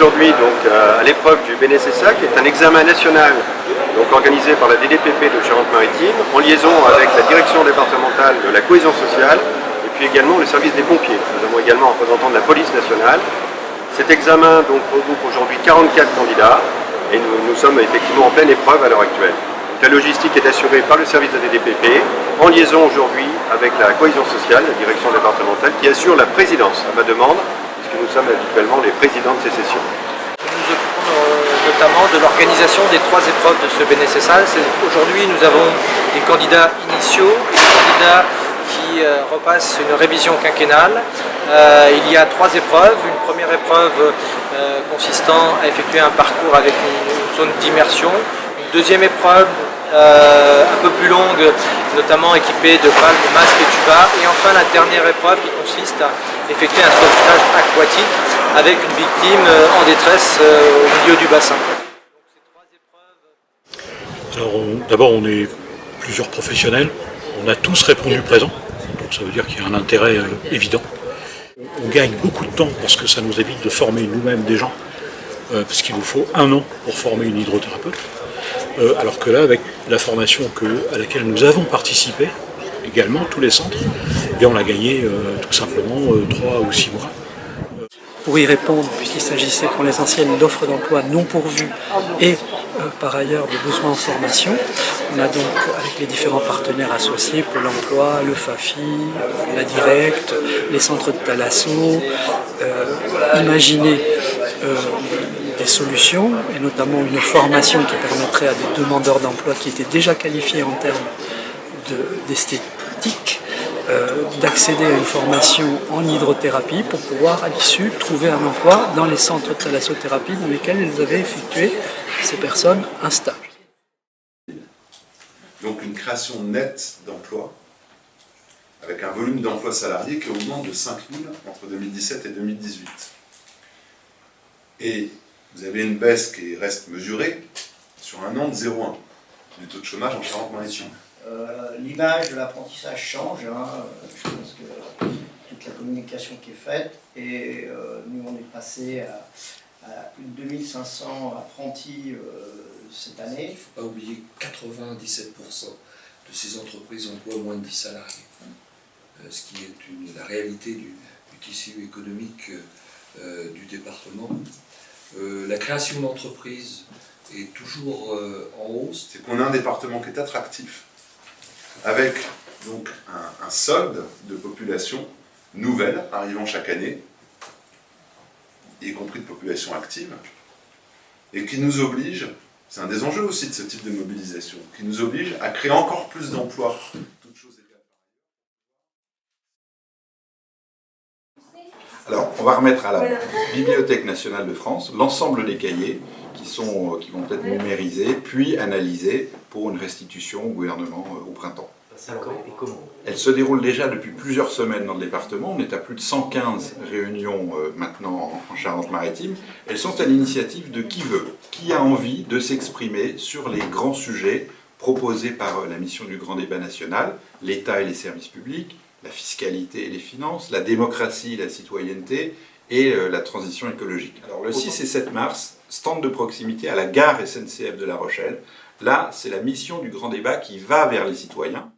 aujourd'hui à l'épreuve du BNSSA, qui est un examen national organisé par la DDPP de Charente-Maritime, en liaison avec la direction départementale de la cohésion sociale et puis également le service des pompiers. Nous avons également un représentant de la police nationale. Cet examen regroupe aujourd'hui 44 candidats et nous sommes effectivement en pleine épreuve à l'heure actuelle. La logistique est assurée par le service de la DDPP, en liaison aujourd'hui avec la cohésion sociale, la direction départementale, qui assure la présidence à ma demande, puisque nous sommes habituellement les présidents de ces sessions. Nous nous occupons notamment de l'organisation des 3 épreuves de ce BNSSA. Aujourd'hui, nous avons des candidats initiaux, des candidats qui repassent une révision quinquennale. Il y a 3 épreuves. Une première épreuve consistant à effectuer un parcours avec une zone d'immersion. Une deuxième épreuve un peu plus longue, notamment équipée de palmes, masques et tuba. Et enfin la dernière épreuve qui consiste à effectuer un sauvetage aquatique avec une victime en détresse au milieu du bassin. Alors d'abord on est plusieurs professionnels, on a tous répondu présent, donc ça veut dire qu'il y a un intérêt évident. On gagne beaucoup de temps parce que ça nous évite de former nous-mêmes des gens, parce qu'il nous faut 1 an pour former une hydrothérapeute. Alors que là, avec la formation à laquelle nous avons participé, également, tous les centres, eh on l'a gagné tout simplement 3 ou 6 mois. Pour y répondre, puisqu'il s'agissait pour l'essentiel d'offres d'emploi non pourvues et par ailleurs de besoins en formation, on a donc, avec les différents partenaires associés, Pôle emploi, le FAFI, la Directe, les centres de Thalasso, imaginé des solutions, et notamment une formation qui permettrait à des demandeurs d'emploi qui étaient déjà qualifiés en termes d'esthétique, d'accéder à une formation en hydrothérapie pour pouvoir, à l'issue, trouver un emploi dans les centres de thalassothérapie dans lesquels ils avaient effectué, ces personnes, un stage. Donc une création nette d'emplois, avec un volume d'emplois salariés qui augmente de 5 000 entre 2017 et 2018. Et vous avez une baisse qui reste mesurée sur un an de 0,1 du taux de chômage en Charente-Maritime. L'image de l'apprentissage change, hein. Je pense que toute la communication qui est faite, et nous on est passé à plus de 2500 apprentis cette année. Il ne faut pas oublier que 97% de ces entreprises emploient moins de 10 salariés, ce qui est la réalité du tissu économique du département. La création d'entreprises est toujours en hausse. C'est qu'on a un département qui est attractif, avec donc un solde de population nouvelle arrivant chaque année, y compris de population active, et qui nous oblige, c'est un des enjeux aussi de ce type de mobilisation, qui nous oblige à créer encore plus d'emplois. Alors, on va remettre à la Bibliothèque nationale de France l'ensemble des cahiers qui vont être numérisés, puis analysés pour une restitution au gouvernement au printemps. Elle se déroule déjà depuis plusieurs semaines dans le département. On est à plus de 115 réunions maintenant en Charente-Maritime. Elles sont à l'initiative de qui veut, qui a envie de s'exprimer sur les grands sujets proposés par la mission du Grand Débat National, l'État et les services publics, la fiscalité et les finances, la démocratie et la citoyenneté et la transition écologique. Alors le 6 et 7 mars, stand de proximité à la gare SNCF de La Rochelle. Là, c'est la mission du Grand Débat qui va vers les citoyens.